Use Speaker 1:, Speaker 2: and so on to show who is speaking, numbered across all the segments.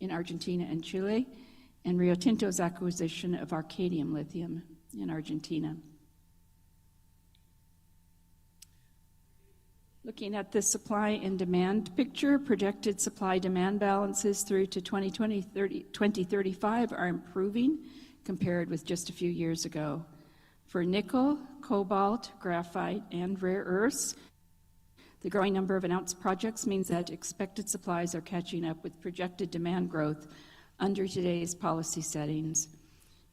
Speaker 1: in Argentina and Chile, and Rio Tinto's acquisition of Arcadium Lithium in Argentina. Looking at the supply and demand picture, projected supply-demand balances through to 2035 are improving compared with just a few years ago. For nickel, cobalt, graphite, and rare earths, the growing number of announced projects means that expected supplies are catching up with projected demand growth under today's policy settings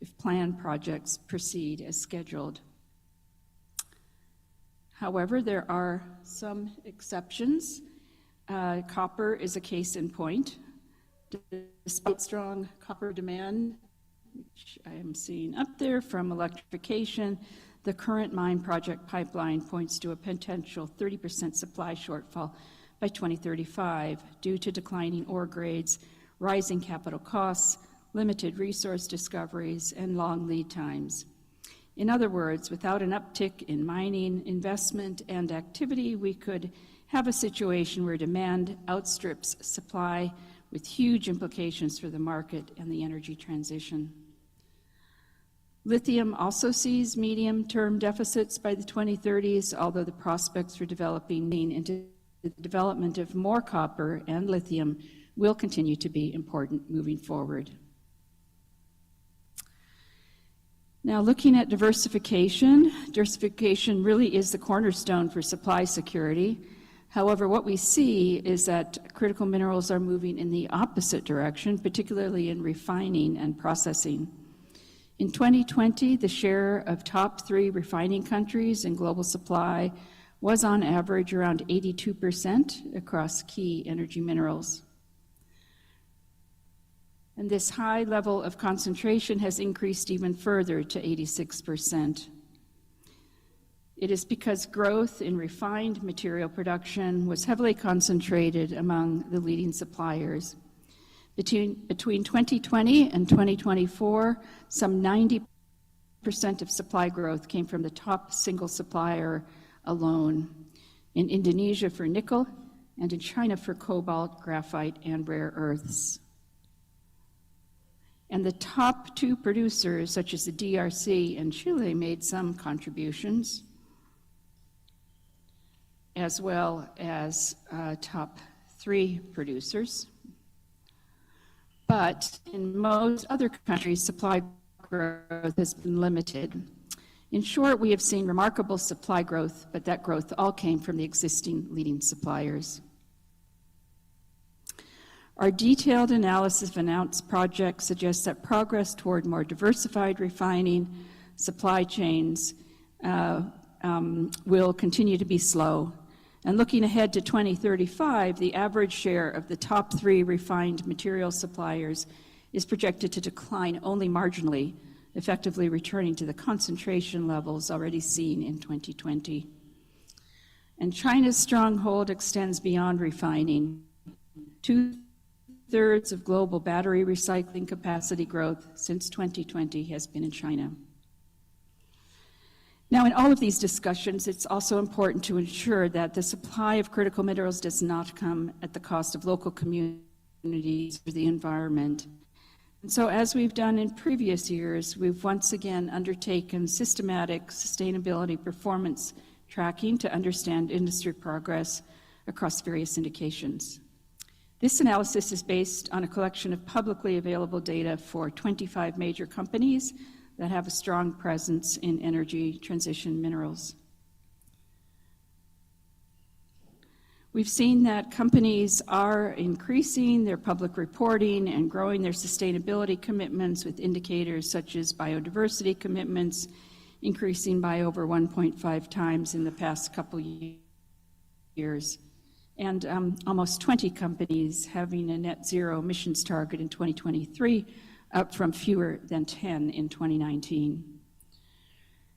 Speaker 1: if planned projects proceed as scheduled. However, there are some exceptions. Copper is a case in point. Despite strong copper demand, which I am seeing up there from electrification, the current mine project pipeline points to a potential 30% supply shortfall by 2035 due to declining ore grades, rising capital costs, limited resource discoveries, and long lead times. In other words, without an uptick in mining investment and activity, we could have a situation where demand outstrips supply with huge implications for the market and the energy transition. Lithium also sees medium-term deficits by the 2030s, although the prospects for developing into the development of more copper and lithium will continue to be important moving forward. Now, looking at diversification really is the cornerstone for supply security. However, what we see is that critical minerals are moving in the opposite direction, particularly in refining and processing. In 2020, the share of top 3 refining countries in global supply was on average around 82% across key energy minerals. And this high level of concentration has increased even further to 86%. It is because growth in refined material production was heavily concentrated among the leading suppliers. Between 2020 and 2024, some 90% of supply growth came from the top single supplier alone, in Indonesia for nickel and in China for cobalt, graphite, and rare earths. And the top 2 producers, such as the DRC and Chile, made some contributions, as well as top 3 producers. But in most other countries, supply growth has been limited. In short, we have seen remarkable supply growth, but that growth all came from the existing leading suppliers. Our detailed analysis of announced projects suggests that progress toward more diversified refining supply chains will continue to be slow. And looking ahead to 2035, the average share of the top 3 refined material suppliers is projected to decline only marginally, effectively returning to the concentration levels already seen in 2020. And China's stronghold extends beyond refining. 2/3 of global battery recycling capacity growth since 2020 has been in China. Now, in all of these discussions, it's also important to ensure that the supply of critical minerals does not come at the cost of local communities or the environment. And so, as we've done in previous years, we've once again undertaken systematic sustainability performance tracking to understand industry progress across various indications. This analysis is based on a collection of publicly available data for 25 major companies that have a strong presence in energy transition minerals. We've seen that companies are increasing their public reporting and growing their sustainability commitments, with indicators such as biodiversity commitments increasing by over 1.5 times in the past couple years, and almost 20 companies having a net zero emissions target in 2023, up from fewer than 10 in 2019.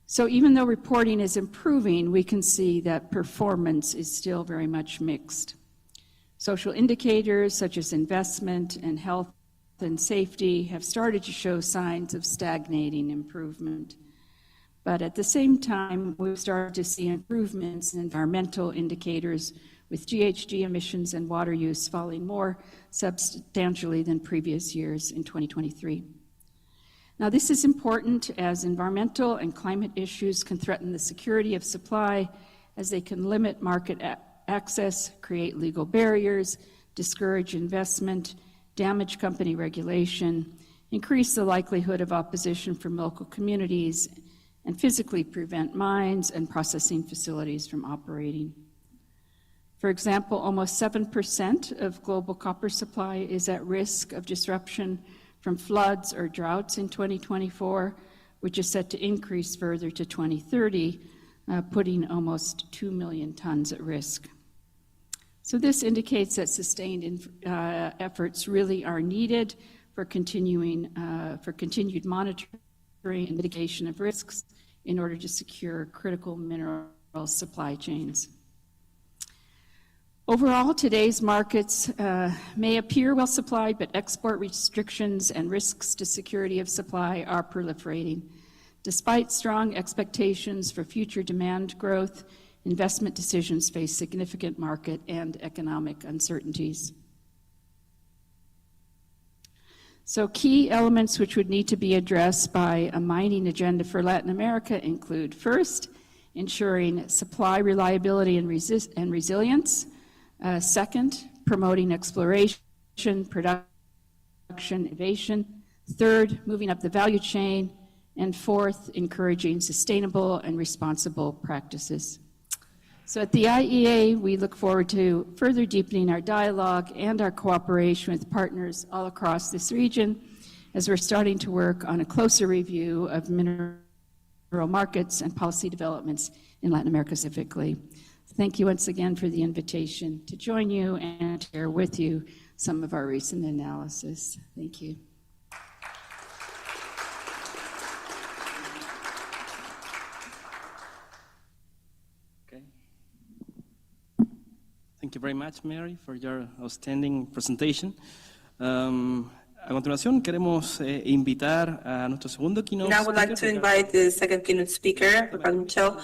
Speaker 1: So even though reporting is improving, we can see that performance is still very much mixed. Social indicators such as investment and health and safety have started to show signs of stagnating improvement. But at the same time, we've started to see improvements in environmental indicators with GHG emissions and water use falling more substantially than previous years in 2023. Now, this is important as environmental and climate issues can threaten the security of supply, as they can limit market access, create legal barriers, discourage investment, damage company regulation, increase the likelihood of opposition from local communities, and physically prevent mines and processing facilities from operating. For example, almost 7% of global copper supply is at risk of disruption from floods or droughts in 2024, which is set to increase further to 2030, putting almost 2 million tons at risk. So this indicates that sustained efforts really are needed for continued monitoring and mitigation of risks in order to secure critical mineral supply chains. Overall, today's markets may appear well supplied, but export restrictions and risks to security of supply are proliferating. Despite strong expectations for future demand growth, investment decisions face significant market and economic uncertainties. So key elements which would need to be addressed by a mining agenda for Latin America include, first, ensuring supply reliability and resilience. Second, promoting exploration, production, innovation. Third, moving up the value chain. And fourth, encouraging sustainable and responsible practices. So at the IEA, we look forward to further deepening our dialogue and our cooperation with partners all across this region as we're starting to work on a closer review of mineral markets and policy developments in Latin America specifically. Thank you once again for the invitation to join you and share with you some of our recent analysis. Thank you.
Speaker 2: Okay. Thank you very much, Mary, for your outstanding presentation. A continuación, queremos invitar a nuestro segundo keynote
Speaker 3: speaker. Now I would like to invite the second keynote speaker, Ricardo Michel,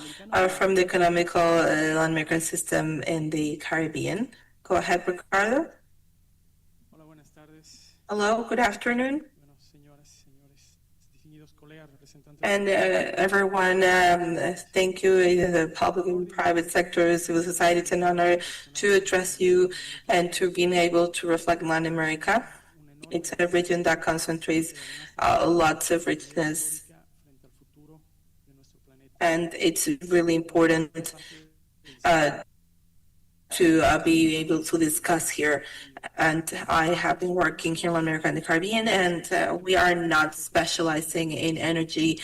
Speaker 3: from the Economical Latin American System in the Caribbean. Go ahead, Ricardo.
Speaker 4: Hola, buenas tardes.
Speaker 3: Hello, good afternoon.
Speaker 4: Bueno, señoras, señores, distinguidos colegas, representantes.
Speaker 3: And everyone, thank you, the public and private sector, civil society. It's an honor to address you and to being able to reflect Latin America. It's a region that concentrates lots of richness, and it's really important to be able to discuss here. And I have been working here in Latin America and the Caribbean, and we are not specializing in energy,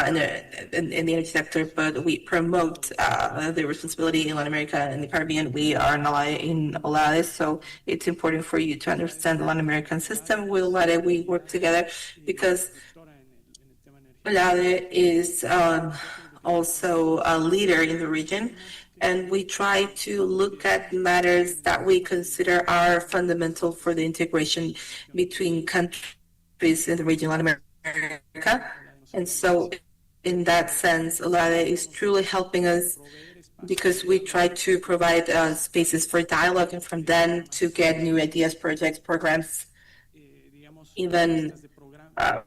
Speaker 3: in the energy sector, but we promote the responsibility in Latin America and the Caribbean. We are an ally in LAC, so it's important for you to understand the Latin American system. With LAC, we work together because LAC is also a leader in the region. And we try to look at matters that we consider are fundamental for the integration between countries in the region, Latin America. And so, in that sense, LAC is truly helping us because we try to provide spaces for dialogue and from then to get new ideas, projects, programs, even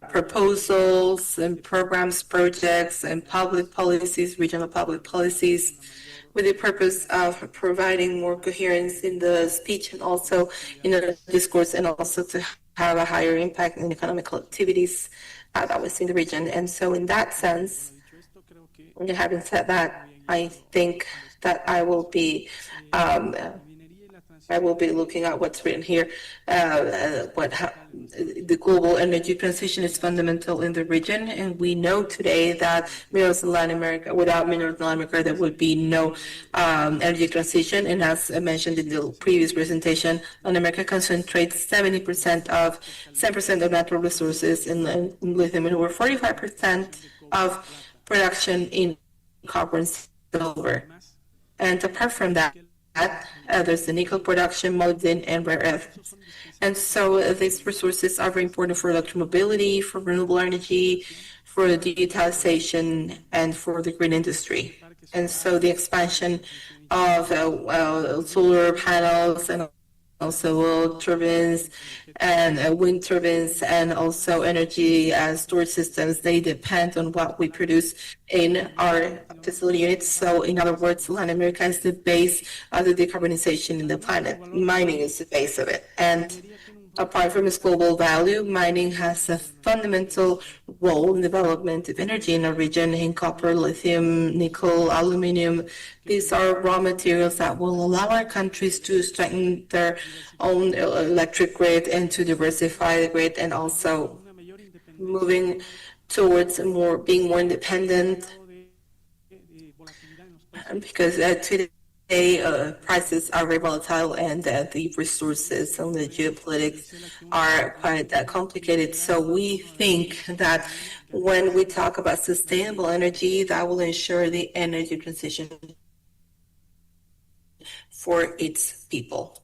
Speaker 3: proposals and programs, projects, and public policies, regional public policies, with the purpose of providing more coherence in the speech and also in the discourse, and also to have a higher impact in economic activities that we see in the region. And so in that sense, having said that, I think that I will be looking at what's written here. The global energy transition is fundamental in the region, and we know today that minerals in Latin America, without minerals in Latin America, there would be no energy transition. And as I mentioned in the previous presentation, Latin America concentrates 70% of natural resources in lithium, and over 45% of production in copper and silver. And apart from that, there's the nickel production, molybdenum, and rare earths. And so these resources are very important for electromobility, for renewable energy, for digitalization, and for the green industry. And so the expansion of solar panels and also turbines and wind turbines and also energy storage systems, they depend on what we produce in our facility units. So in other words, Latin America is the base of the decarbonization in the planet. Mining is the base of it. And apart from its global value, mining has a fundamental role in development of energy in our region in copper, lithium, nickel, aluminum. These are raw materials that will allow our countries to strengthen their own electric grid and to diversify the grid, and also moving towards being more independent. Because today prices are very volatile, and the resources and the geopolitics are quite complicated. So we think that when we talk about sustainable energy, that will ensure the energy transition for its people.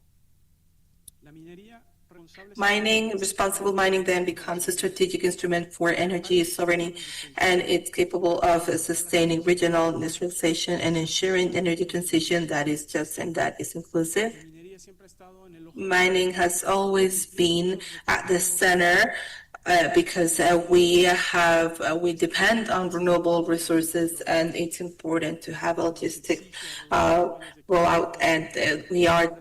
Speaker 3: Responsible mining then becomes a strategic instrument for energy sovereignty, and it's capable of sustaining regional industrialization and ensuring energy transition that is just and that is inclusive. Mining has always been at the center because we depend on renewable resources, and it's important to have a logistic rollout, and we are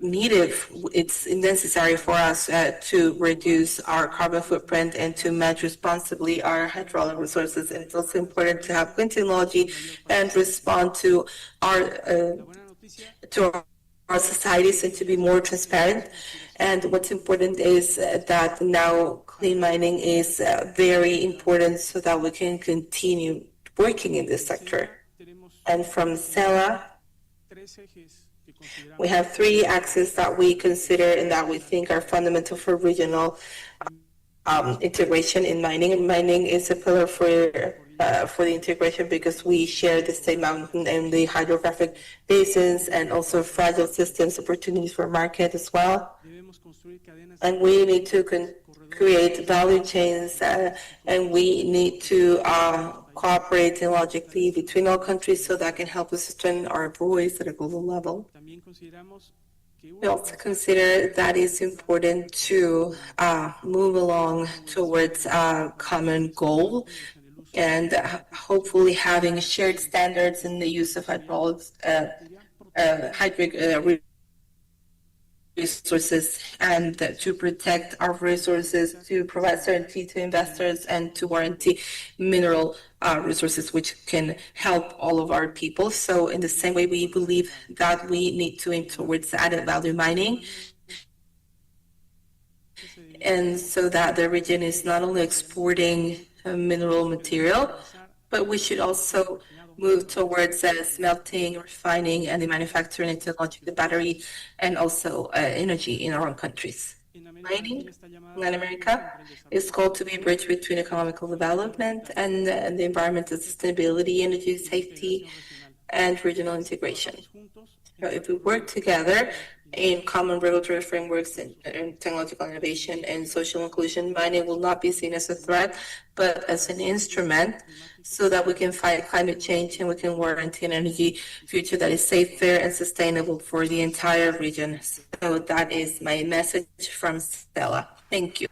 Speaker 3: needed. It's necessary for us to reduce our carbon footprint and to manage responsibly our hydraulic resources. And it's also important to have clean technology and respond to our societies and to be more transparent. And what's important is that now clean mining is very important so that we can continue working in this sector. And from SELA, we have 3 axes that we consider and that we think are fundamental for regional integration in mining. And mining is a pillar for the integration because we share the same mountain and the hydrographic basins, and also fragile systems, opportunities for market as well. And we need to create value chains, and we need to cooperate logically between all countries so that can help us strengthen our voice at a global level. We also consider that it's important to move along towards a common goal, and hopefully having shared standards in the use of hydraulics, resources, and to protect our resources, to provide certainty to investors, and to guarantee mineral resources which can help all of our people. So in the same way, we believe that we need to aim towards added value mining, and so that the region is not only exporting mineral material, but we should also move towards smelting, refining, and the manufacturing and technology, the battery, and also energy in our own countries. Mining in Latin America is called to be a bridge between economical development and the environmental sustainability, energy safety, and regional integration. So if we work together in common regulatory frameworks and technological innovation and social inclusion, mining will not be seen as a threat, but as an instrument so that we can fight climate change and we can guarantee an energy future that is safe, fair, and sustainable for the entire region. So that is my message from Stella. Thank you.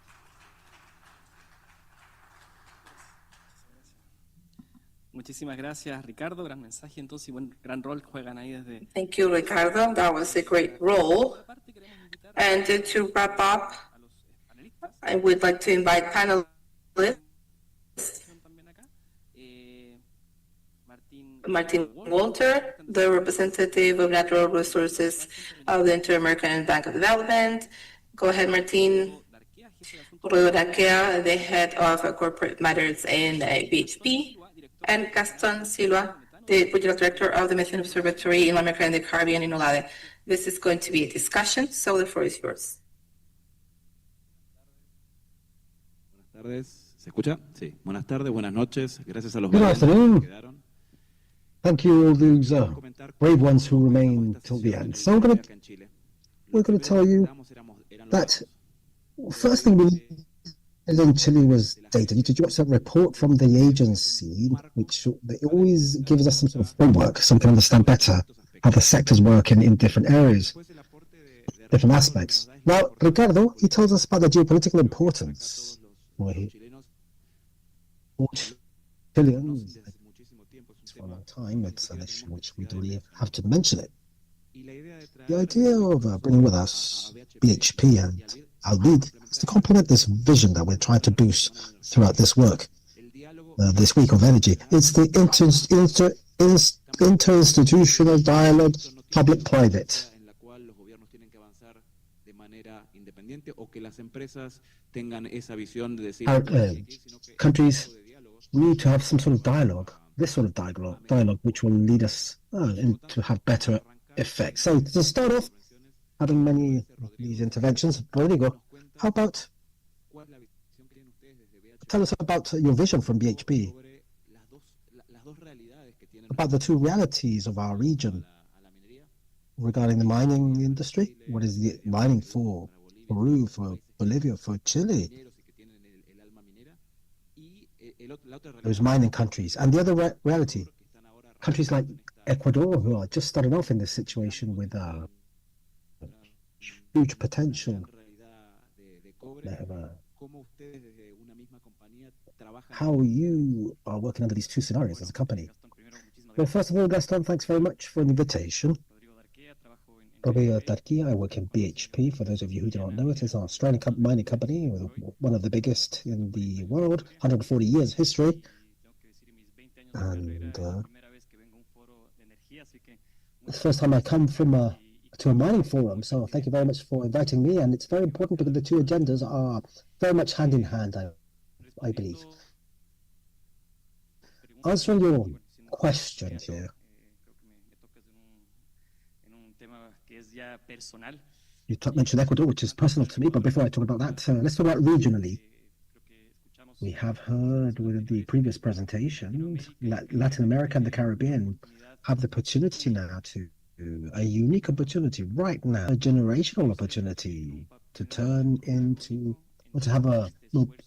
Speaker 2: Muchísimas gracias, Ricardo. Gran mensaje, entonces, y buen gran rol juegan ahí desde.
Speaker 3: Thank you, Ricardo. That was a great role. And to wrap up, I would like to invite panelists. Martin Walter, the representative of natural resources of the Inter-American Bank of Development. Go ahead, Martin. Rodrigo Daquea, the head of corporate matters in BHP. And Gaston Silva, the regional director of the Methane Observatory in Latin America and the Caribbean in OLADE. This is going to be a discussion, so the floor is yours.
Speaker 5: Buenas tardes. ¿Se escucha? Sí. Buenas tardes, buenas noches. Gracias a los
Speaker 6: Good
Speaker 5: valientes que
Speaker 6: afternoon.
Speaker 5: quedaron.
Speaker 6: Thank you all those brave ones who remain till the end. So we're going to tell you that first thing we need in Chile was data. Did you watch that report from the agency, which they always gives us some sort of framework so we can understand better how the sectors work in different areas, different aspects. Now, Ricardo, he tells us about the geopolitical importance for Chileans for a long time. It's an issue which we really have to mention it. The idea of bringing with us BHP and Albid is to complement this vision that we're trying to boost throughout this work, this week of energy. It's the interinstitutional dialogue, public-private. Countries need to have some sort of dialogue, this sort of dialogue which will lead us to have better effects. So to start off, having many of these interventions, Rodrigo, how about tell us about your vision from BHP, about the two realities of our region regarding the mining industry. What is the mining for Peru, for Bolivia, for Chile? Those mining countries. And the other reality, countries like Ecuador, who are just starting off in this situation with huge potential. How you are working under these two scenarios as a company. Well, first of all, Gaston, thanks very much for the invitation. Rodrigo Tarquia, I work in BHP. For those of you who do not know, it is an Australian mining company, one of the biggest in the world, 140 years history. And it's the first time I come to a mining forum, so thank you very much for inviting me. And it's very important because the two agendas are very much hand in hand, I believe. Answering your question here. You mentioned Ecuador, which is personal to me, but before I talk about that, let's talk about regionally. We have heard with the previous presentations, Latin America and the Caribbean have the opportunity now a unique opportunity right now, a generational opportunity to turn into, or to have a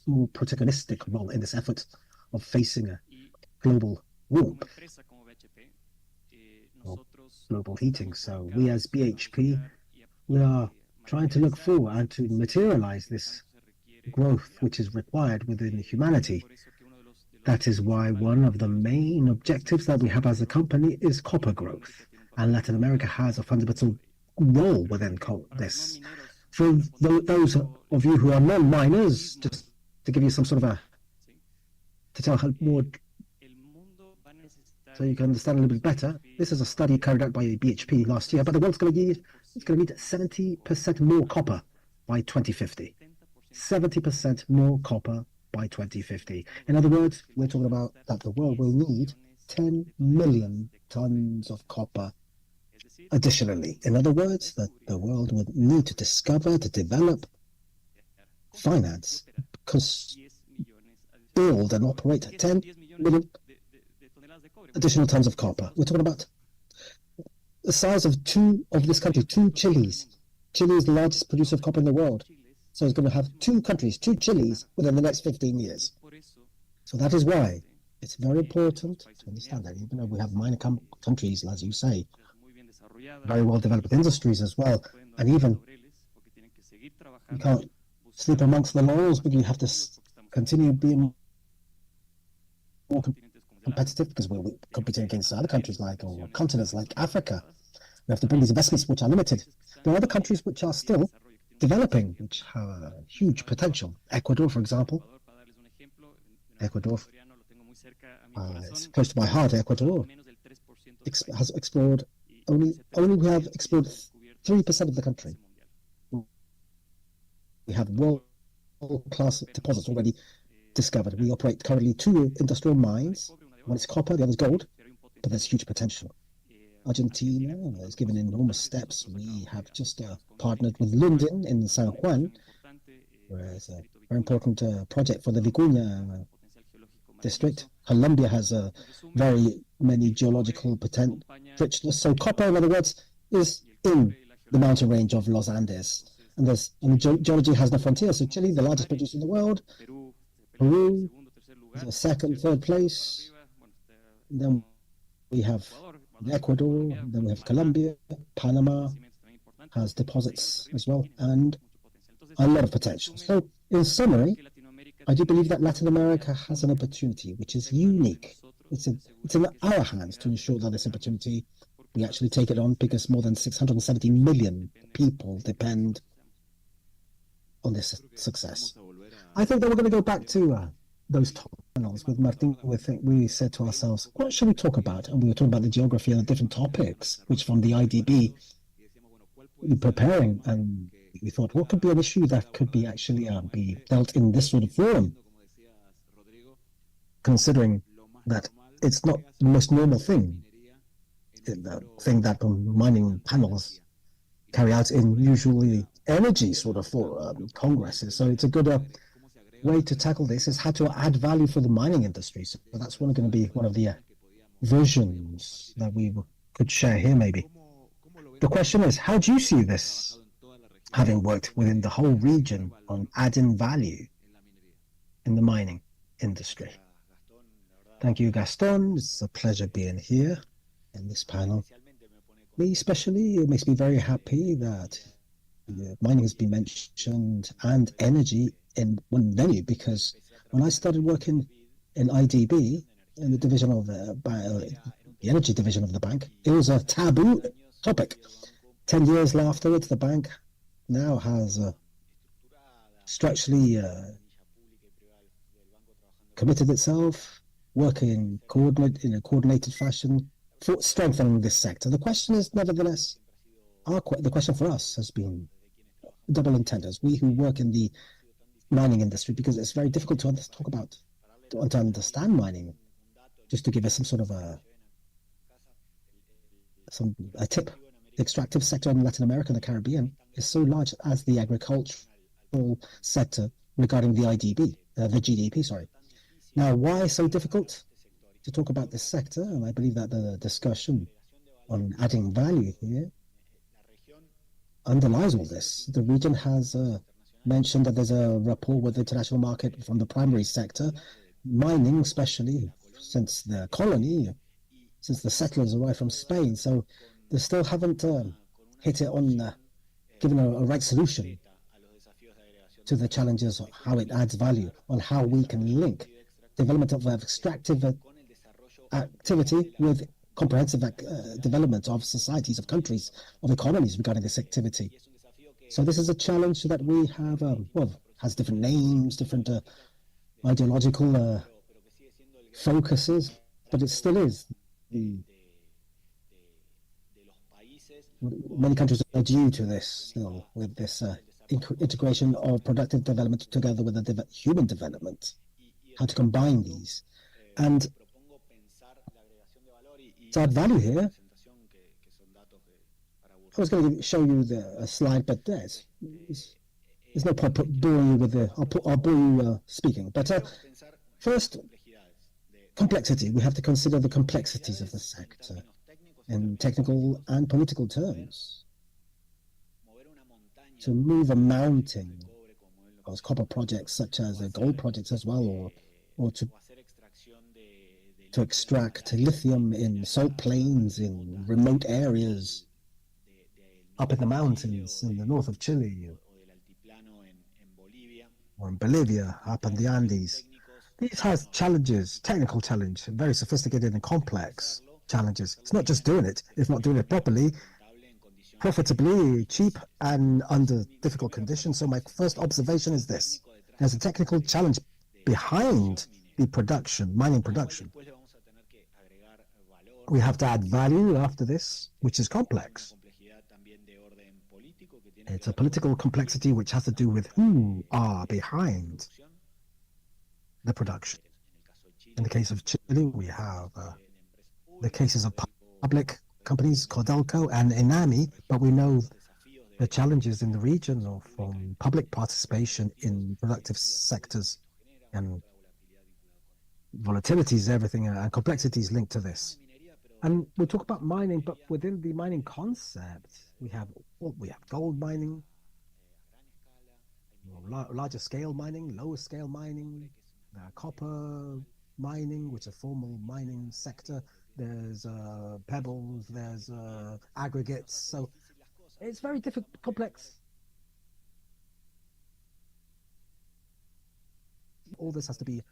Speaker 6: more protagonistic role in this effort of facing a global warmth, global heating. So we as BHP, we are trying to look forward and to materialize this growth which is required within humanity. That is why one of the main objectives that we have as a company is copper growth. And Latin America has a fundamental role within this. For those of you who are non-miners, just to give you some sort of to tell more, so you can understand a little bit better, this is a study carried out by BHP last year, but the world's going to need 70% more copper by 2050. 70% more copper by 2050. In other words, we're talking about that the world will need 10 million tons of copper additionally. In other words, that the world would need to discover, to develop, finance, build and operate 10 million additional tons of copper. We're talking about the size of two Chiles. Chile is the largest producer of copper in the world. So it's going to have two Chiles within the next 15 years. So that is why it's very important to understand that even though we have minor countries, as you say, very well developed industries as well, and even you can't sleep amongst the laurels, but you have to continue being more competitive because we're competing against other countries or continents like Africa. We have to bring these investments which are limited. There are other countries which are still developing, which have a huge potential. Ecuador, for example. Ecuador, it's close to my heart. Ecuador has explored we have explored 3% of the country. We have world-class deposits already discovered. We operate currently 2 industrial mines. One is copper, the other is gold, but there's huge potential. Argentina has given enormous steps. We have just partnered with Lundin in San Juan, where it's a very important project for the Vicuña district. Colombia has very many geological richness. So copper, in other words, is in the mountain range of Los Andes. geology has no frontier. So Chile, the largest producer in the world, Peru, the second, third place. Then we have Ecuador, then we have Colombia, Panama has deposits as well, and a lot of potential. So, in summary, I do believe that Latin America has an opportunity which is unique. It's in our hands to ensure that this opportunity, we actually take it on, because more than 670 million people depend on this success. I think that we're going to go back to those top panels with Martin. We said to ourselves, what should we talk about? And we were talking about the geography and the different topics, which from the IDB preparing, and we thought, what could be an issue that could be actually be dealt in this sort of forum, considering that it's not the most normal thing, the thing that mining panels carry out in usually energy sort of congresses. So it's a good way to tackle this is how to add value for the mining industry. So that's going to be one of the visions that we could share here maybe. The question is, how do you see this, having worked within the whole region on adding value in the mining industry? Thank you, Gaston. It's a pleasure being here in this panel. Me especially, it makes me very happy that mining has been mentioned and energy in one venue, because when I started working in IDB, in the division of the energy division of the bank, it was a taboo topic. 10 years afterwards, the bank now has structurally committed itself, working in a coordinated fashion for strengthening this sector. The question is, nevertheless, the question for us has been double intended. We who work in the mining industry, because it's very difficult to talk about, to understand mining. Just to give us some sort of a tip, the extractive sector in Latin America and the Caribbean is so large as the agricultural sector regarding the GDP, sorry. Now, why so difficult to talk about this sector? And I believe that the discussion on adding value here underlies all this. The region has mentioned that there's a rapport with the international market from the primary sector, mining especially, since the colony, since the settlers arrived from Spain. So they still haven't hit it on giving a right solution to the challenges of how it adds value, on how we can link development of extractive activity with comprehensive development of societies, of countries, of economies regarding this activity. So this is a challenge that we have, has different names, different ideological focuses, but it still is. Many countries are due to this still, with this integration of productive development together with the human development, how to combine these. And to add value here, I was going to show you a slide, but there's no point boring you with I'll bore you speaking. But first, complexity. We have to consider the complexities of the sector in technical and political terms. To move a mountain, as copper projects such as gold projects as well, or to extract lithium in salt plains in remote areas, up in the mountains in the north of Chile, or in Bolivia, up in the Andes. These has challenges, technical challenge, very sophisticated and complex challenges. It's not just doing it, it's not doing it properly, profitably, cheap, and under difficult conditions. So my first observation is this: there's a technical challenge behind the production, mining production. We have to add value after this, which is complex. It's a political complexity which has to do with who are behind the production. In the case of Chile, we have the cases of public companies, Codelco and Enami, but we know the challenges in the region from public participation in productive sectors, and volatilities, everything, and complexities linked to this. And we'll talk about mining, but within the mining concept, we have gold mining, larger scale mining, lower scale mining, copper mining, which is a formal mining sector. There's pebbles, there's aggregates. So it's very difficult, complex. All this has to be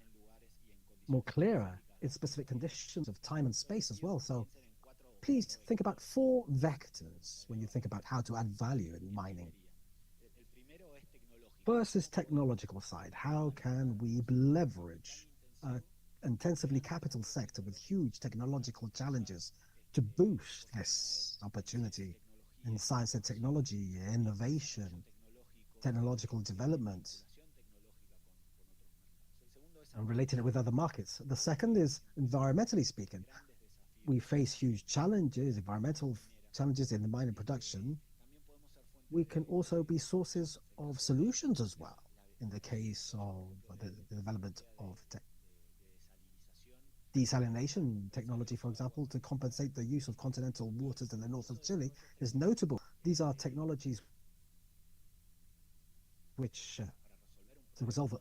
Speaker 6: more clearer in specific conditions of time and space as well. So please think about 4 vectors when you think about how to add value in mining. First is technological side. How can we leverage an intensively capital sector with huge technological challenges to boost this opportunity in science and technology, innovation, technological development, and relating it with other markets? The second is environmentally speaking. We face huge challenges, environmental challenges in the mining production. We can also be sources of solutions as well in the case of the development of desalination technology, for example, to compensate the use of continental waters in the north of Chile is notable. These are technologies which, to resolve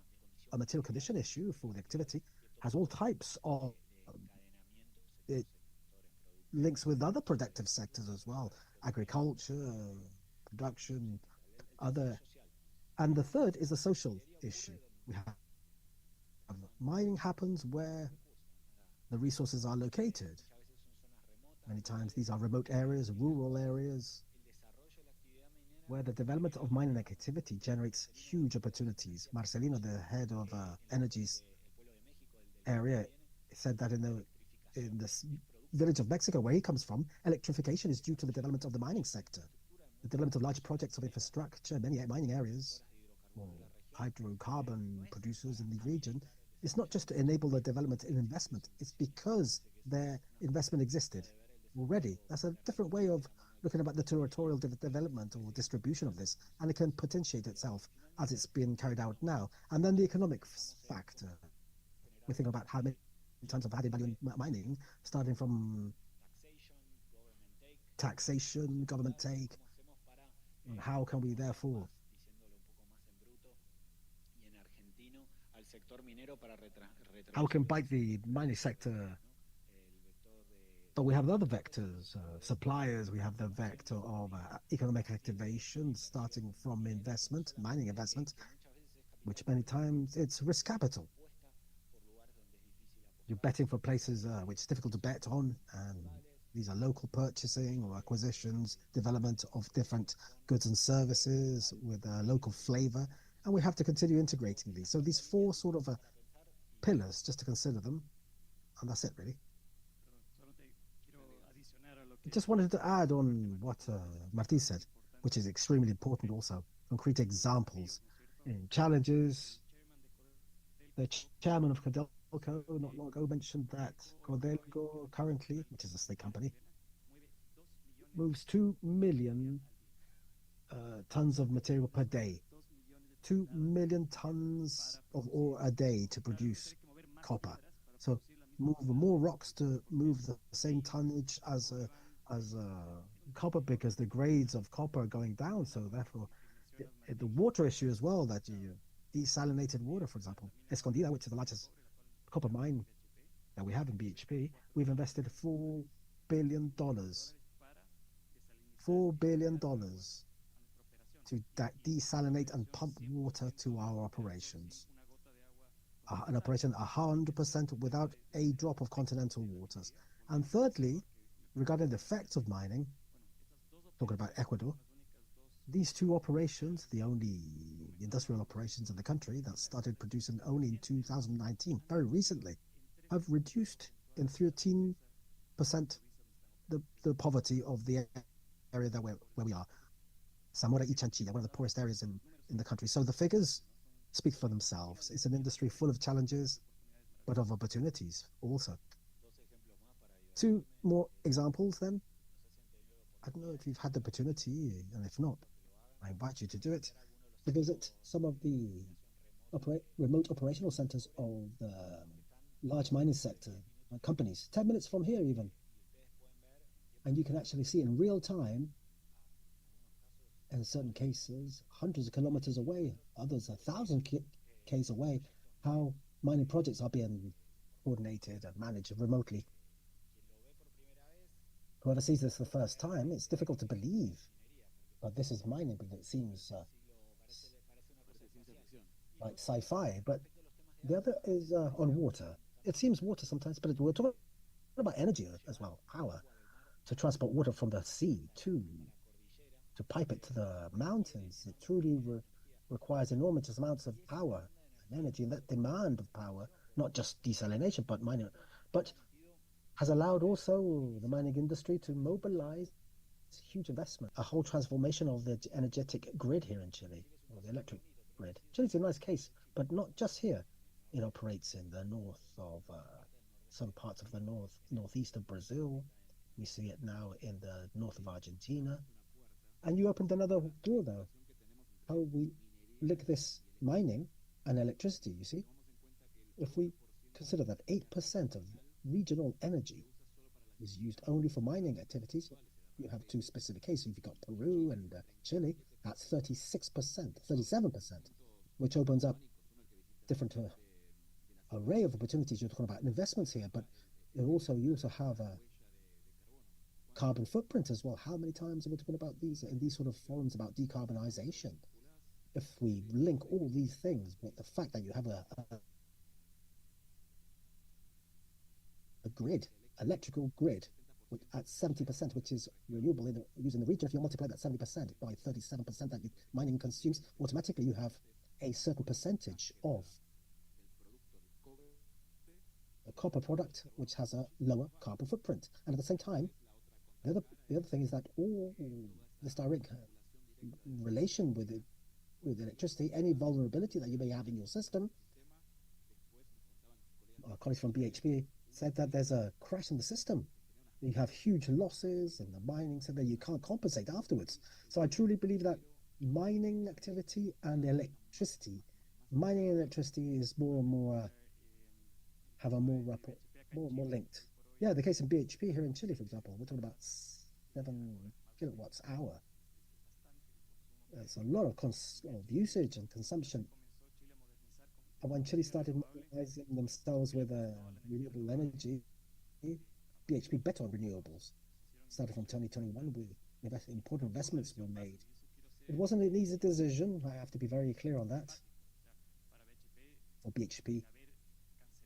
Speaker 6: a material condition issue for the activity, has all types of it links with other productive sectors as well, agriculture, production, other. And the third is a social issue. We have mining happens where the resources are located. Many times these are remote areas, rural areas, where the development of mining activity generates huge opportunities. Marcelino, the head of energies area, said that in the village of Mexico, where he comes from, electrification is due to the development of the mining sector. The development of large projects of infrastructure, many mining areas, or hydrocarbon producers in the region, it's not just to enable the development in investment, it's because their investment existed already. That's a different way of looking about the territorial development or distribution of this, and it can potentiate itself as it's been carried out now. And then the economic factor. We think about how many times of added value in mining, starting from taxation, government take, and how can we therefore how we can bite the mining sector. But we have other vectors, suppliers. We have the vector of economic activation, starting from investment, mining investment, which many times it's risk capital. You're betting for places which is difficult to bet on, and these are local purchasing or acquisitions, development of different goods and services with a local flavor, and we have to continue integrating these. So these 4 sort of pillars, just to consider them, and that's it really. I just wanted to add on what Martí said, which is extremely important also, concrete examples in challenges. The chairman of Codelco not long ago mentioned that Codelco currently, which is a state company, moves 2 million tons of material per day. 2 million tons of ore a day to produce copper. So move more rocks to move the same tonnage as copper, because the grades of copper are going down. So therefore, the water issue as well, that you desalinated water, for example, Escondida, which is the largest copper mine that we have in BHP, we've invested $4 billion. $4 billion to desalinate and pump water to our operations. An operation 100% without a drop of continental waters. And thirdly, regarding the effects of mining, talking about Ecuador, these 2 operations, the only industrial operations in the country that started producing only in 2019, very recently, have reduced in 13% the poverty of the area that where we are. Zamora y Chanchilla, one of the poorest areas in the country. So the figures speak for themselves. It's an industry full of challenges, but of opportunities also. 2 more examples then. I don't know if you've had the opportunity, and if not, I invite you to do it, to visit some of the remote operational centers of the large mining sector companies, 10 minutes from here even. And you can actually see in real time in certain cases, hundreds of kilometers away, others 1,000 k's away, how mining projects are being coordinated and managed remotely. Whoever sees this for the first time, it's difficult to believe, but this is mining, but it seems like sci-fi. But the other is on water. It seems water sometimes, but we're talking about energy as well, power to transport water from the sea to pipe it to the mountains. It truly requires enormous amounts of power and energy, and that demand of power, not just desalination, but mining, but has allowed also the mining industry to mobilize huge investment, a whole transformation of the energetic grid here in Chile, or the electric grid. Chile's a nice case, but not just here. It operates in the north of some parts of the northeast of Brazil. We see it now in the north of Argentina. And you opened another door, though. How we link this mining and electricity, you see? If we consider that 8% of regional energy is used only for mining activities, you have two specific cases. You've got Peru and Chile, that's 36%, 37%, which opens up different array of opportunities. You're talking about investments here, but you also have a carbon footprint as well. How many times are we talking about these in these sort of forums about decarbonization? If we link all these things with the fact that you have a grid, electrical grid, at 70%, which is renewable using the region, if you multiply that 70% by 37% that mining consumes, automatically you have a certain percentage of a copper product which has a lower carbon footprint. And at the same time, the other thing is that all this direct relation with electricity, any vulnerability that you may have in your system, our colleagues from BHP said that there's a crash in the system. You have huge losses in the mining sector you can't compensate afterwards. So I truly believe that mining activity and electricity, mining and electricity is more and more have a more linked. Yeah, the case in BHP here in Chile, for example, we're talking about 7 kilowatts hour. It's a lot of usage and consumption. And when Chile started modernizing themselves with renewable energy, BHP bet on renewables. Started from 2021, important investments were made. It wasn't an easy decision. I have to be very clear on that. For BHP,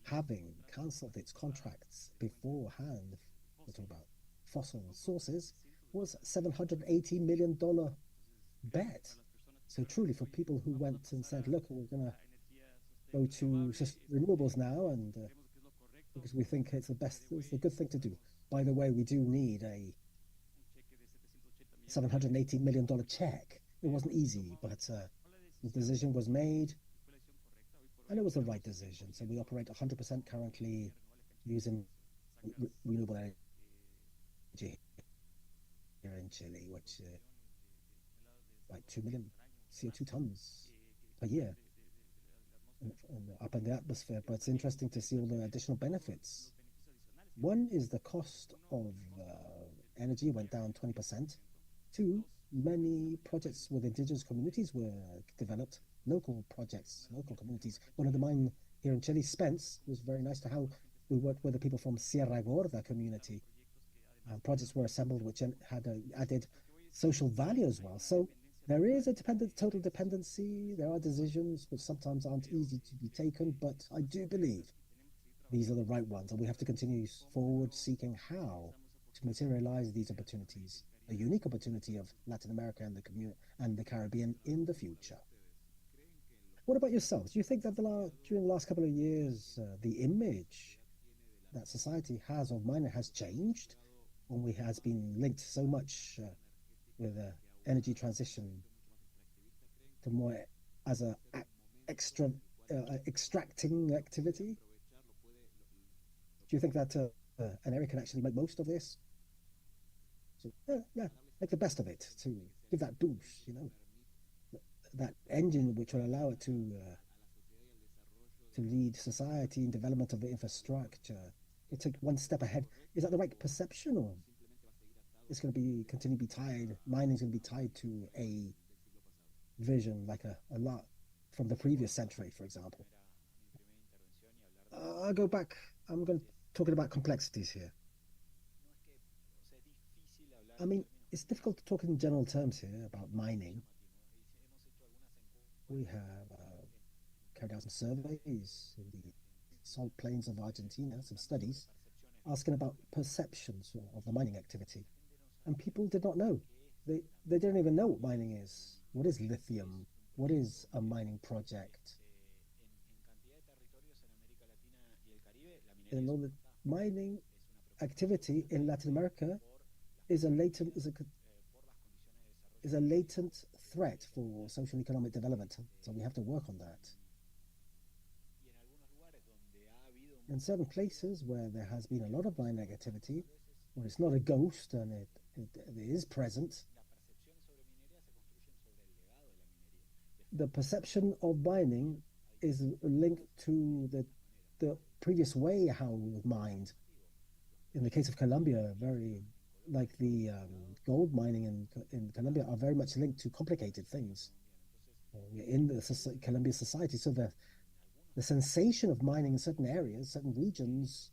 Speaker 6: having cancelled its contracts beforehand, we're talking about fossil sources, was $780 million bet. So truly, for people who went and said, look, we're going to go to just renewables now, and because we think it's the good thing to do. By the way, we do need a $780 million check. It wasn't easy, but the decision was made, and it was the right decision. So we operate 100% currently using renewable energy here in Chile, which like 2 million CO2 tons per year up in the atmosphere. But it's interesting to see all the additional benefits. One is the cost of energy went down 20%. Two, many projects with indigenous communities were developed, local projects, local communities. One of the mine here in Chile, Spence, was very nice to how we worked with the people from Sierra Gorda community. Projects were assembled which had added social value as well. So there is a total dependency. There are decisions which sometimes aren't easy to be taken, but I do believe these are the right ones, and we have to continue forward seeking how to materialize these opportunities, a unique opportunity of Latin America and the Caribbean in the future. What about yourselves? Do you think that during the last couple of years, the image that society has of mining has changed, when we has been linked so much with energy transition to more as a extracting activity? Do you think that an area can actually make most of this? So, yeah, make the best of it, to give that boost, that engine which will allow it to lead society in development of the infrastructure. It took one step ahead. Is that the right perception, or it's going to be continue to be tied. Mining is going to be tied to a vision like a lot from the previous century, for example. I'll go back. I'm going to talking about complexities here. I mean, it's difficult to talk in general terms here about mining. We have carried out some surveys in the salt plains of Argentina, some studies asking about perceptions of the mining activity. And people did not know. They didn't even know what mining is. What is lithium? What is a mining project? And all the mining activity in Latin America is a latent threat for social and economic development. So we have to work on that. In certain places where there has been a lot of mining activity, where it's not a ghost and it is present, the perception of mining is linked to the previous way how it was mined. In the case of Colombia, very like the gold mining in Colombia are very much linked to complicated things in the Colombian society. So the sensation of mining in certain areas, certain regions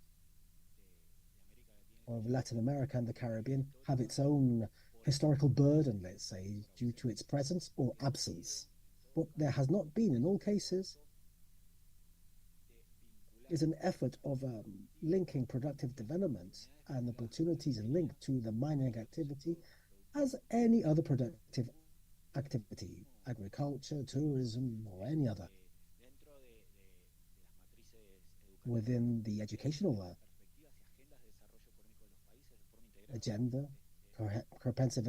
Speaker 6: of Latin America and the Caribbean have its own historical burden, let's say, due to its presence or absence. What there has not been in all cases is an effort of linking productive development and opportunities linked to the mining activity as any other productive activity, agriculture, tourism, or any other. Within the educational agenda, comprehensive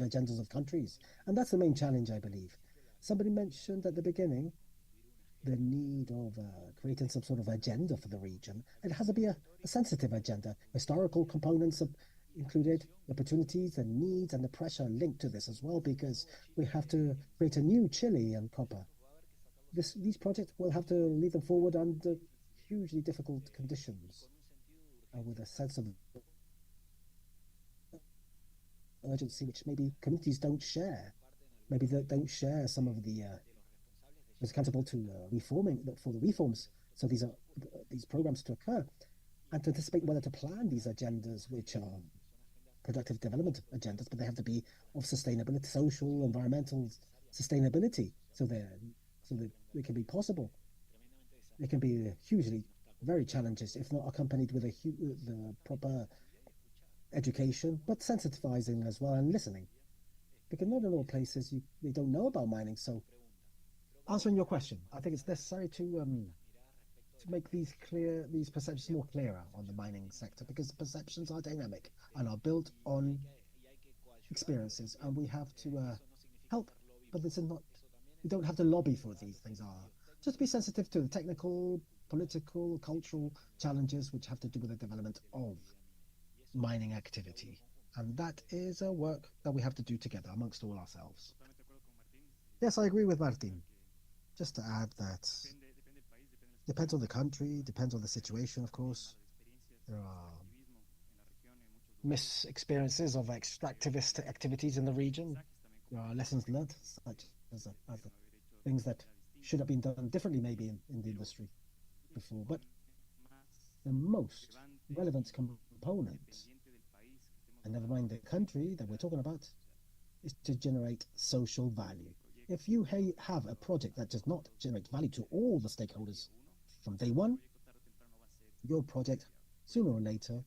Speaker 6: agendas of countries. And that's the main challenge, I believe. Somebody mentioned at the beginning the need of creating some sort of agenda for the region. It has to be a sensitive agenda. Historical components of included, opportunities, the needs, and the pressure linked to this as well, because we have to create a new Chile and copper. These projects will have to lead them forward under hugely difficult conditions and with a sense of urgency which maybe communities don't share. Maybe they don't share some of the is accountable to reforming for the reforms. So these programs to occur and to anticipate whether to plan these agendas, which are productive development agendas, but they have to be of sustainability, social, environmental sustainability, so that they can be possible. They can be hugely very challenges if not accompanied with the proper education, but sensitizing as well and listening, because not in all places they don't know about mining. So answering your question, I think it's necessary to make these perceptions more clearer on the mining sector, because perceptions are dynamic and are built on experiences, and we have to help. But this is not. We don't have to lobby for these things. Are just be sensitive to the technical, political, cultural challenges which have to do with the development of mining activity, and that is a work that we have to do together amongst all ourselves. Yes, I agree with Martin. Just to add that depends on the country, depends on the situation, of course. There are mis-experiences of extractivist activities in the region. There are lessons learned, such as things that should have been done differently maybe in the industry before. But the most relevant component, and never mind the country that we're talking about, is to generate social value. If you have a project that does not generate value to all the stakeholders from day one, your project, sooner or later,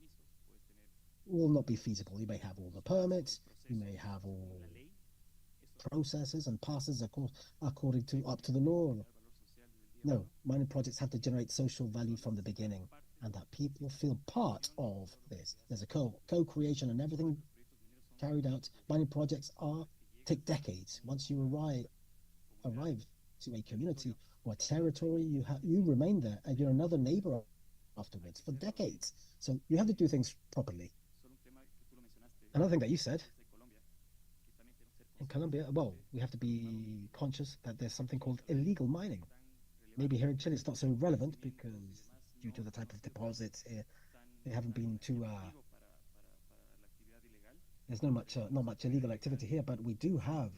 Speaker 6: will not be feasible. You may have all the permits, you may have all processes and passes according to up to the law. No, mining projects have to generate social value from the beginning, and that people feel part of this. There's a co-creation and everything carried out. Mining projects take decades. Once you arrive to a community or a territory, you remain there, and you're another neighbor afterwards for decades. So you have to do things properly. Another thing that you said, in Colombia, well, we have to be conscious that there's something called illegal mining. Maybe here in Chile it's not so relevant because due to the type of deposits, they haven't been too There's not much illegal activity here, but we do have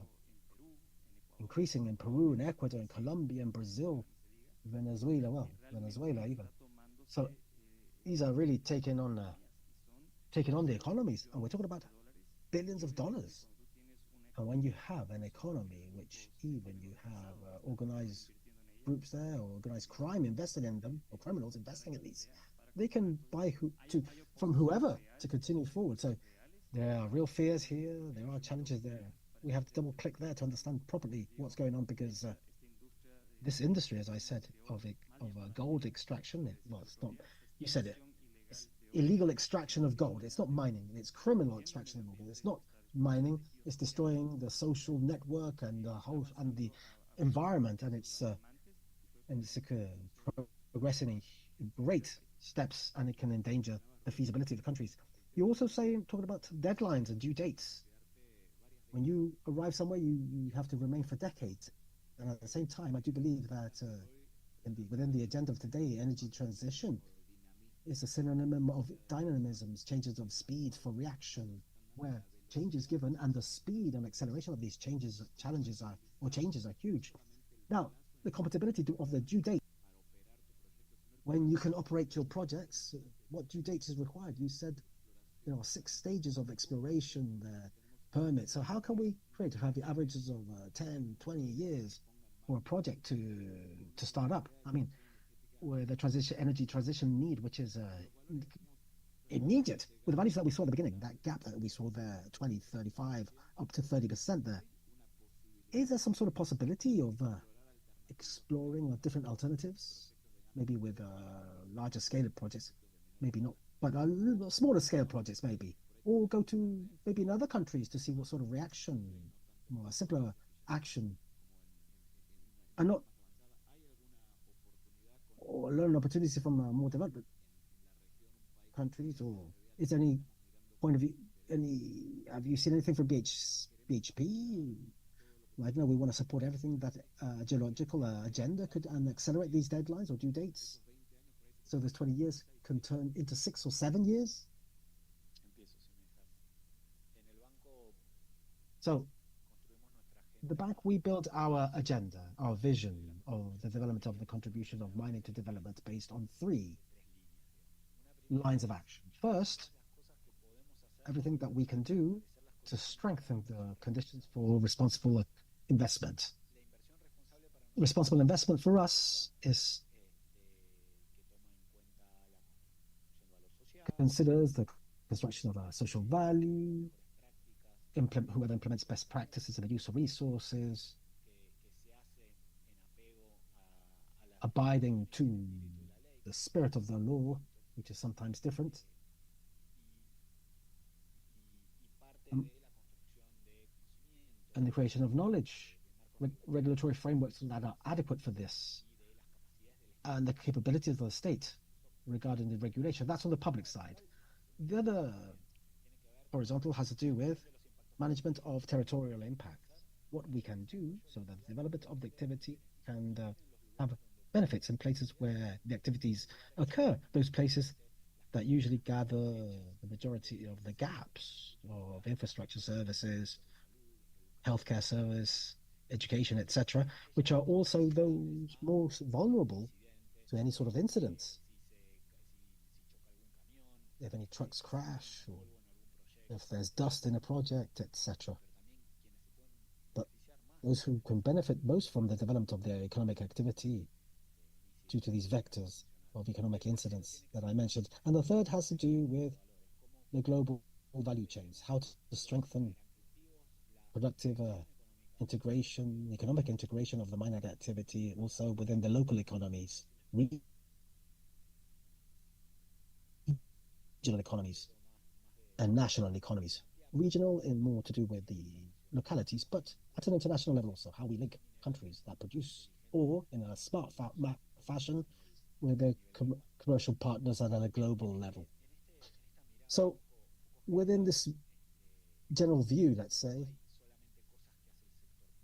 Speaker 6: increasing in Peru and Ecuador and Colombia and Brazil, Venezuela, well, Venezuela even. So these are really taking on the economies, and we're talking about billions of dollars. And when you have an economy which even you have organized groups there or organized crime invested in them, or criminals investing in these, they can buy from whoever to continue forward. So there are real fears here. There are challenges there. We have to double click there to understand properly what's going on, because this industry, as I said, of gold extraction, well, it's not, you said it, it's illegal extraction of gold. It's not mining. It's criminal extraction of gold. It's not mining. It's destroying the social network and the environment, and it's progressing in great steps, and it can endanger the feasibility of the countries. You also talking about deadlines and due dates. When you arrive somewhere, you have to remain for decades. And at the same time, I do believe that within the agenda of today, energy transition is a synonym of dynamisms, changes of speed for reaction, where change is given, and the speed and acceleration of these changes are huge. Now, the compatibility of the due date. When you can operate your projects, what due date is required? You said there are 6 stages of exploration, permits. So how can we have the averages of 10, 20 years for a project to start up? I mean, where the energy transition need, which is immediate, with the values that we saw at the beginning, that gap that we saw there, 20, 35, up to 30% there. Is there some sort of possibility of exploring different alternatives, maybe with larger scale projects, maybe not, but smaller scale projects maybe, or go to maybe in other countries to see what sort of reaction, more simpler action, and not, or learn opportunities from more developed countries? Or is there any point of view, have you seen anything from BHP? I don't know, we want to support everything that geological agenda could and accelerate these deadlines or due dates, so those 20 years can turn into 6 or 7 years. So the bank, we build our agenda, our vision of the development of the contribution of mining to development based on 3 lines of action. First, everything that we can do to strengthen the conditions for responsible investment. Responsible investment for us considers the construction of a social value, whoever implements best practices in the use of resources, abiding to the spirit of the law, which is sometimes different, and the creation of knowledge, regulatory frameworks that are adequate for this, and the capabilities of the state regarding the regulation. That's on the public side. The other horizontal has to do with management of territorial impacts, what we can do so that the development of the activity can have benefits in places where the activities occur, those places that usually gather the majority of the gaps of infrastructure services, healthcare service, education, etc., which are also those most vulnerable to any sort of incidents. If any trucks crash, or if there's dust in a project, etc. But those who can benefit most from the development of their economic activity due to these vectors of economic incidents that I mentioned. And the third has to do with the global value chains, how to strengthen productive integration, economic integration of the mining activity, also within the local economies, regional economies, and national economies. Regional in more to do with the localities, but at an international level also, how we link countries that produce, or in a smart fashion, with their commercial partners at a global level. So within this general view, let's say,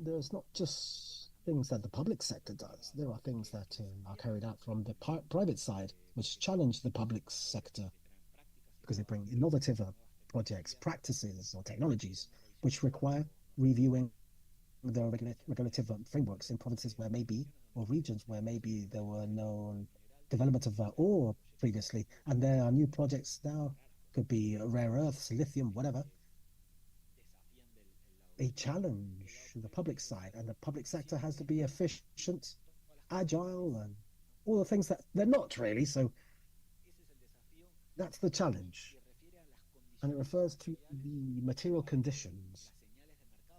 Speaker 6: there's not just things that the public sector does. There are things that are carried out from the private side, which challenge the public sector because they bring innovative projects, practices, or technologies which require reviewing the regulative frameworks in provinces where maybe, or regions where maybe there were no development of ore previously, and there are new projects now, could be rare earths, lithium, whatever. They challenge the public side, and the public sector has to be efficient, agile, and all the things that they're not really. So that's the challenge. And it refers to the material conditions.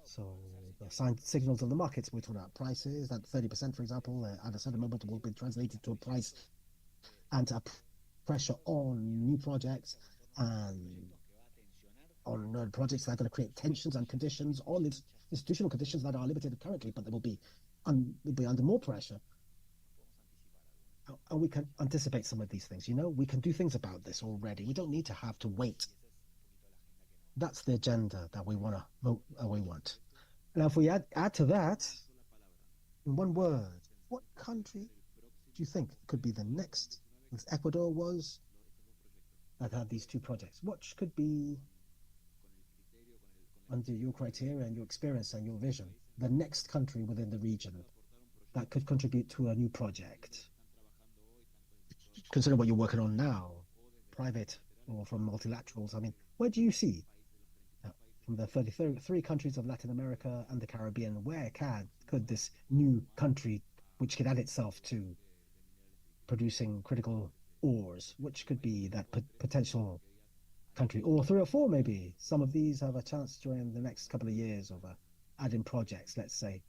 Speaker 6: So the signals of the markets, we're talking about prices, that 30%, for example, at a certain moment will be translated to a price and a pressure on new projects and on projects that are going to create tensions and conditions on institutional conditions that are limited currently, but they will be under more pressure. And we can anticipate some of these things. We can do things about this already. We don't need to have to wait. That's the agenda that we want to vote. We want. Now, if we add to that, in one word, what country do you think could be the next, as Ecuador was, that had these two projects? What could be, under your criteria and your experience and your vision, the next country within the region that could contribute to a new project? Consider what you're working on now, private or from multilaterals. I mean, where do you see, from the 33 countries of Latin America and the Caribbean, where could this new country, which could add itself to producing critical ores, which could be that potential country, or 3 or 4 maybe? Some of these have a chance during the next couple of years of adding projects, let's say.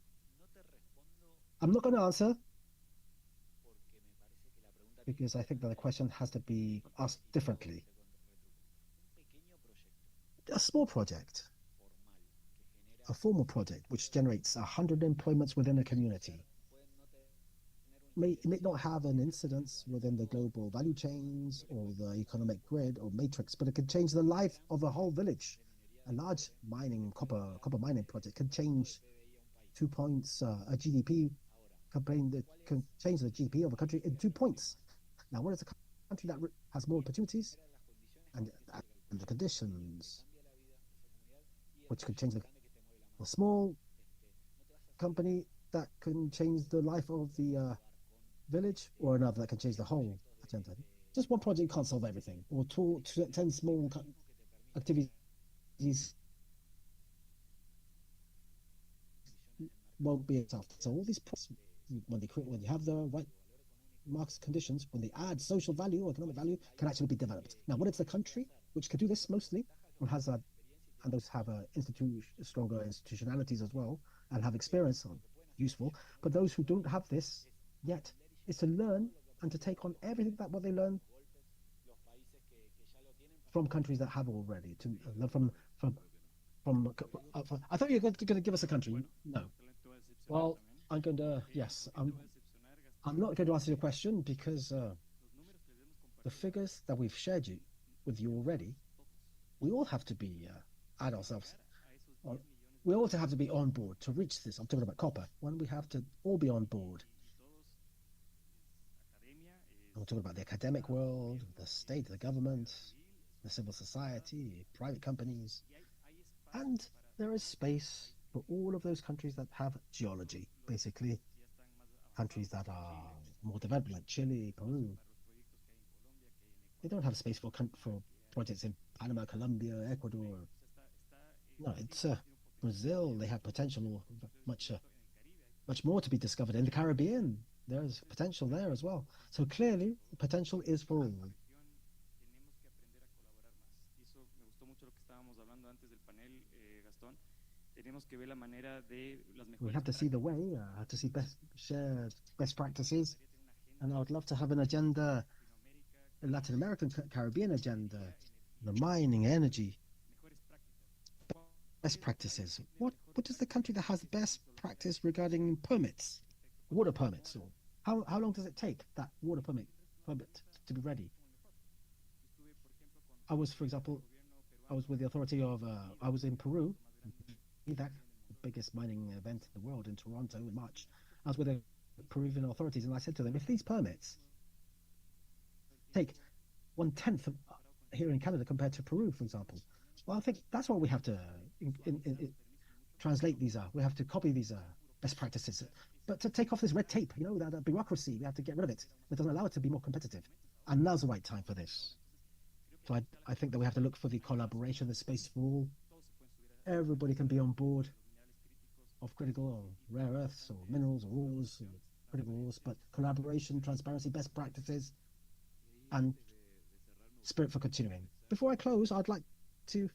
Speaker 6: I'm not going to answer, because I think that the question has to be asked differently. A small project, a formal project, which generates 100 employments within a community, may not have an incidence within the global value chains or the economic grid or matrix, but it can change the life of a whole village. A large copper mining project can change 2 points, a GDP campaign that can change the GDP of a country in 2 points. Now, what is a country that has more opportunities and the conditions, which could change a small company that can change the life of the village, or another that can change the whole agenda? Just one project can't solve everything, or 10 small activities won't be enough. So all these projects, when you have the right market conditions, when they add social value or economic value, can actually be developed. Now, what is the country which can do this mostly, and has and those have stronger institutionalities as well, and have experience on useful, but those who don't have this yet, is to learn and to take on everything that what they learn from countries that have already, to learn from I thought you were going to give us a country. No. Well, yes, I'm not going to answer your question, because the figures that we've shared with you already, we all have to be add ourselves. We all have to be on board to reach this. I'm talking about copper. When we have to all be on board. I'm talking about the academic world, the state, the government, the civil society, private companies, and there is space for all of those countries that have geology, basically countries that are more developed, like Chile, Peru. They don't have space for projects in Panama, Colombia, Ecuador. No, it's Brazil. They have potential, much more to be discovered. In the Caribbean, there's potential there as well. So clearly, the potential is for all. We have to see the way, to see best practices, and I would love to have an agenda, a Latin American, Caribbean agenda, the mining, energy, best practices. What is the country that has the best practice regarding permits, water permits? Or how long does it take that water permit to be ready? For example, I was with the authority of, I was in Peru, the biggest mining event in the world, in Toronto in March. I was with the Peruvian authorities, and I said to them, if these permits take 1/10 of here in Canada compared to Peru, for example, Well, I think that's what we have to translate these. We have to copy these best practices, but to take off this red tape, that bureaucracy, we have to get rid of it. It doesn't allow it to be more competitive, and now's the right time for this. So I think that we have to look for the collaboration, the space for all. Everybody can be on board of critical or rare earths or minerals or ores or critical ores, but collaboration, transparency, best practices, and spirit for continuing. Before I close, I'd like to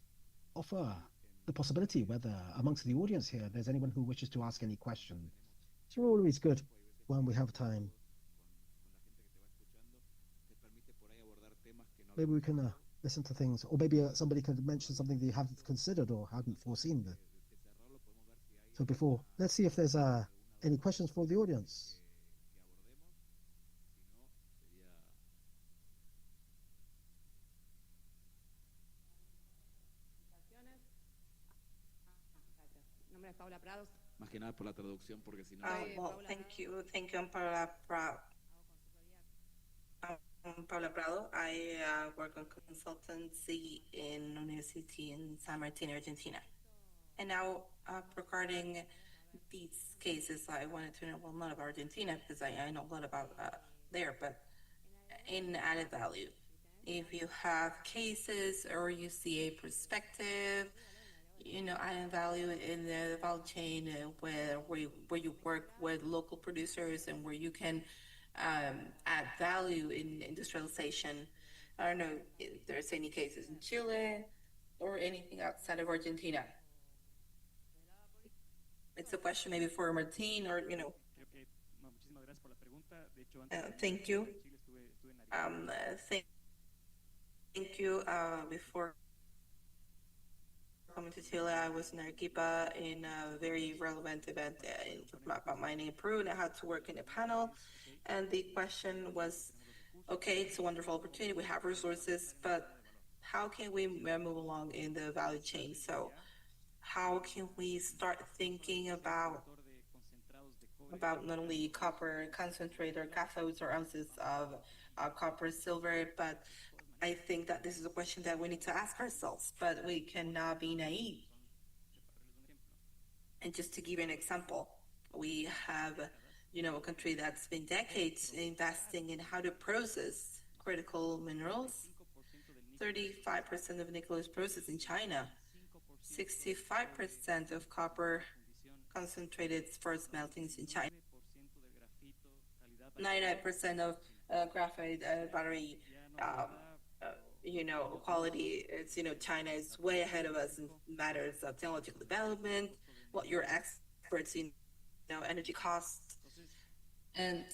Speaker 6: offer the possibility whether amongst the audience here there's anyone who wishes to ask any question. It's always good when we have time. Maybe we can listen to things, or maybe somebody could mention something they haven't considered or hadn't foreseen. So let's see if there's any questions for the audience.
Speaker 5: Más que nada por la traducción, porque si no...
Speaker 3: Well, thank you. Thank you. I'm Paula Prado. I work on consultancy in University in San Martin, Argentina. And now regarding these cases, I wanted to know, well, not about Argentina, because I know a lot about there, but in added value. If you have cases or you see a perspective, added value in the value chain where you work with local producers and where you can add value in industrialization. I don't know if there's any cases in Chile or anything outside of Argentina. It's a question maybe for Martin or, thank you. Thank you. Before coming to Chile, I was in Arequipa in a very relevant event about mining in Peru, and I had to work in a panel. And the question was, okay, it's a wonderful opportunity. We have resources, but how can we move along in the value chain? So how can we start thinking about not only copper concentrate or cathodes or ounces of copper, silver, but I think that this is a question that we need to ask ourselves, but we cannot be naive. And just to give you an example, we have, a country that's been decades investing in how to process critical minerals. 35% of nickel is processed in China. 65% of copper concentrated for smeltings in China. 99% of graphite battery quality. It's, China is way ahead of us in matters of technological development, what your experts in, energy costs. And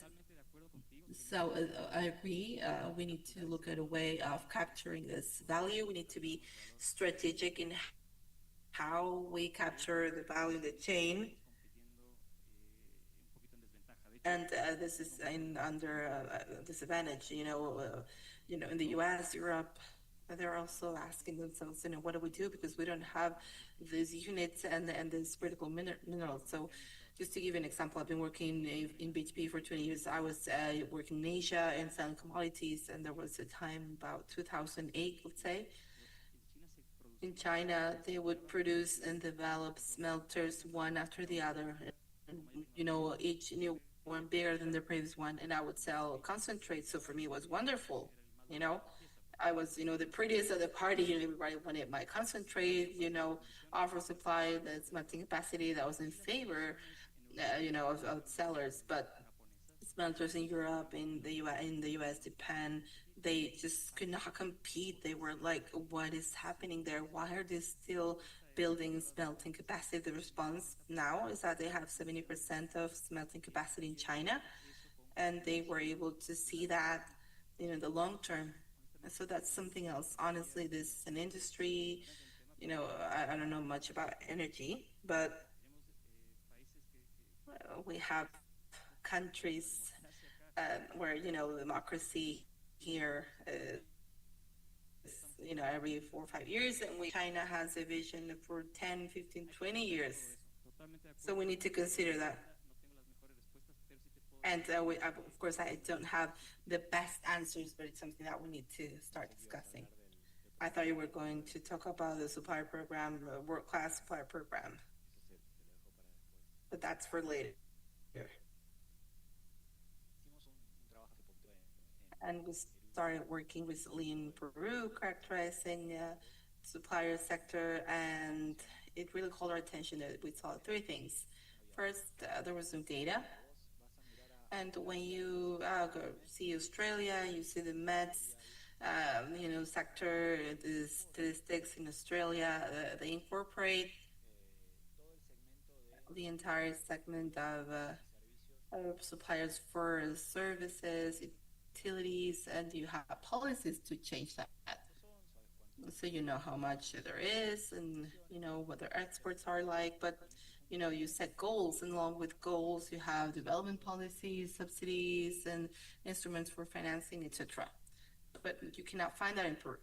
Speaker 3: so I agree, we need to look at a way of capturing this value. We need to be strategic in how we capture the value in the chain. And this is under disadvantage, in the US, Europe, they're also asking themselves, what do we do? Because we don't have these units and these critical minerals. So just to give you an example, I've been working in BHP for 20 years. I was working in Asia and selling commodities, and there was a time about 2008, let's say. In China, they would produce and develop smelters one after the other. And, each new one bigger than the previous one, and I would sell concentrate. So for me, it was wonderful. I was, the prettiest of the party. Everybody wanted my concentrate. Offer supply, the smelting capacity that was in favor, of sellers. But smelters in Europe, in the US, Japan, they just could not compete. They were like, what is happening there? Why are they still building smelting capacity? The response now is that they have 70% of smelting capacity in China, and they were able to see that in the long term. So that's something else. Honestly, this is an industry, I don't know much about energy, but we have countries where, democracy here is, every 4 or 5 years, and China has a vision for 10, 15, 20 years. So we need to consider that. And of course, I don't have the best answers, but it's something that we need to start discussing. I thought you were going to talk about the supplier program, world-class supplier program, but that's for later. And we started working recently in Peru, characterizing supplier sector, and it really called our attention that we saw three things. First, there was some data. And when you go see Australia, you see the Mets, sector, the statistics in Australia, they incorporate the entire segment of suppliers for services, utilities, and you have policies to change that. So you know how much there is, and you know what their exports are like, but you set goals, and along with goals, you have development policies, subsidies, and instruments for financing, etc. But you cannot find that in Peru.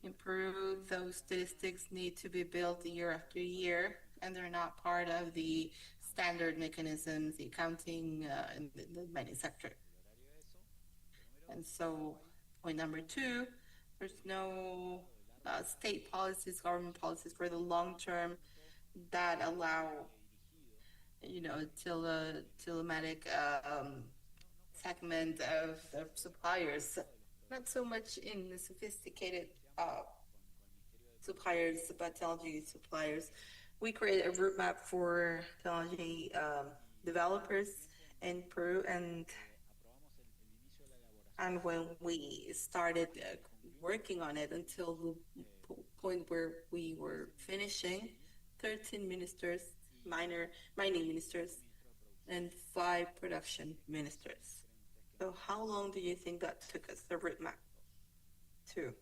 Speaker 3: In Peru, those statistics need to be built year after year, and they're not part of the standard mechanisms, the accounting in the mining sector. And so, point number two, there's no state policies, government policies for the long term that allow, telematic segment of suppliers. Not so much in the sophisticated suppliers, but technology suppliers. We created a roadmap for technology developers in Peru, and when we started working on it until the point where we were finishing, 13 ministers, mining ministers, and 5 production ministers. So how long do you think that took us, the roadmap? 2.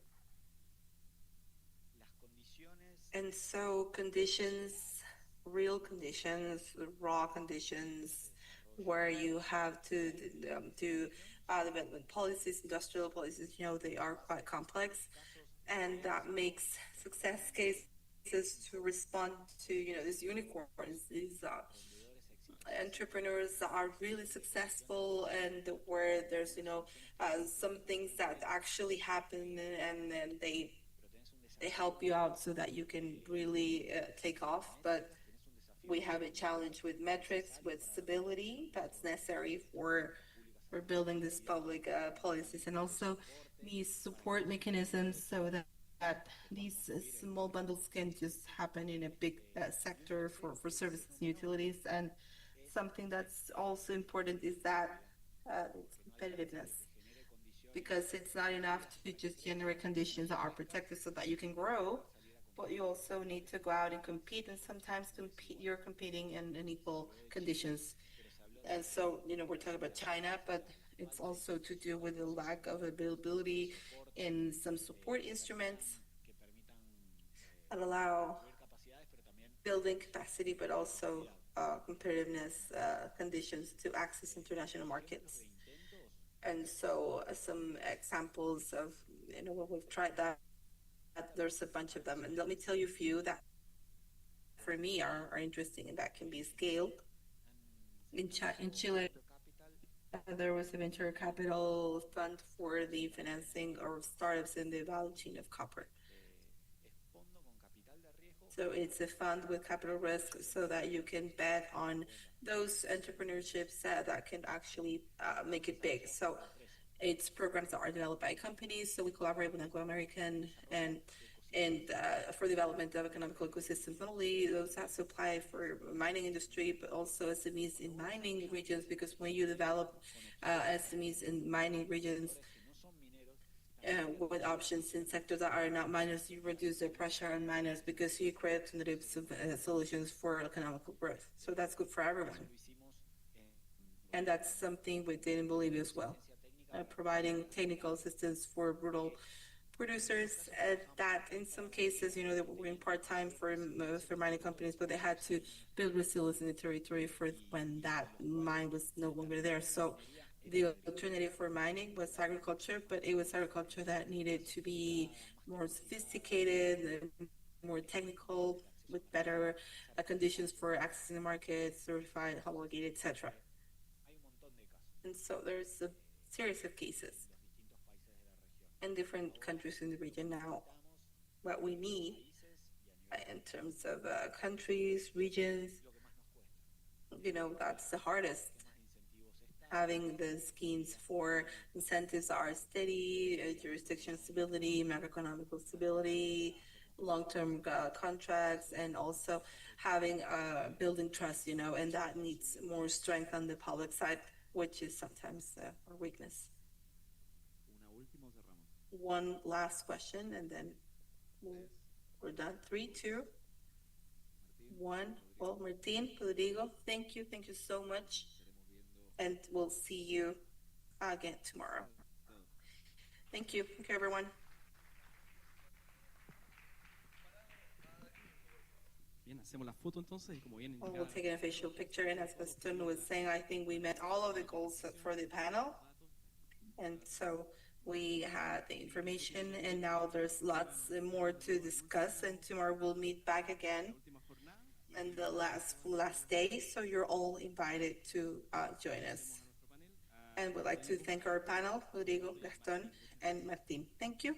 Speaker 3: And so conditions, real conditions, raw conditions, where you have to do development policies, industrial policies, they are quite complex. And that makes success cases to respond to, these unicorns, these entrepreneurs that are really successful, and where there's, some things that actually happen, and then they help you out so that you can really take off. But we have a challenge with metrics, with stability that's necessary for building these public policies, and also these support mechanisms so that these small bundles can just happen in a big sector for services and utilities. And something that's also important is that it's competitiveness, because it's not enough to just generate conditions that are protected so that you can grow, but you also need to go out and compete, and sometimes you're competing in unequal conditions. And so, we're talking about China, but it's also to do with the lack of availability in some support instruments that allow building capacity, but also competitiveness conditions to access international markets. And so some examples of, when we've tried that, there's a bunch of them. And let me tell you a few that for me are interesting and that can be scaled. In Chile, there was a venture capital fund for the financing of startups in the value chain of copper. So it's a fund with capital risk so that you can bet on those entrepreneurships that can actually make it big. So it's programs that are developed by companies. So we collaborate with Anglo American and for development of economical ecosystems, not only those that supply for mining industry, but also SMEs in mining regions, because when you develop SMEs in mining regions, with options in sectors that are not miners, you reduce the pressure on miners because you create alternative solutions for economical growth. So that's good for everyone. And that's something we did in Bolivia as well, providing technical assistance for rural producers that in some cases, they were working part-time for mining companies, but they had to build resilience in the territory for when that mine was no longer there. So the alternative for mining was agriculture, but it was agriculture that needed to be more sophisticated, more technical, with better conditions for accessing the market, certified, homologated, etc. And so there's a series of cases. in different countries in the region now. What we need in terms of countries, regions, that's the hardest. Having the schemes for incentives are steady, jurisdiction stability, macroeconomic stability, long-term contracts, and also having building trust, and that needs more strength on the public side, which is sometimes our weakness. One last question, and then we're done. 3, 2, 1. Well, Martin, Rodrigo, thank you so much, and we'll see you again tomorrow. Thank you, everyone.
Speaker 2: Bien, hacemos la foto entonces y como bien
Speaker 3: Well,
Speaker 2: indicaba,
Speaker 3: we'll take an official picture, and as Gastón was saying, I think we met all of the goals for the panel. And so we had the information, and now there's lots more to discuss, and tomorrow we'll meet back again and the last day, so you're all invited to join us. And we'd like to thank our panel, Rodrigo, Gaston, and Martin. Thank you.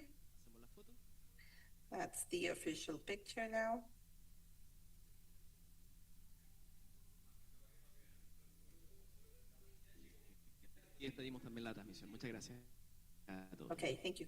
Speaker 3: That's the official picture now.
Speaker 2: y despedimos también la transmisión. Muchas gracias a todos.
Speaker 3: Okay, thank you.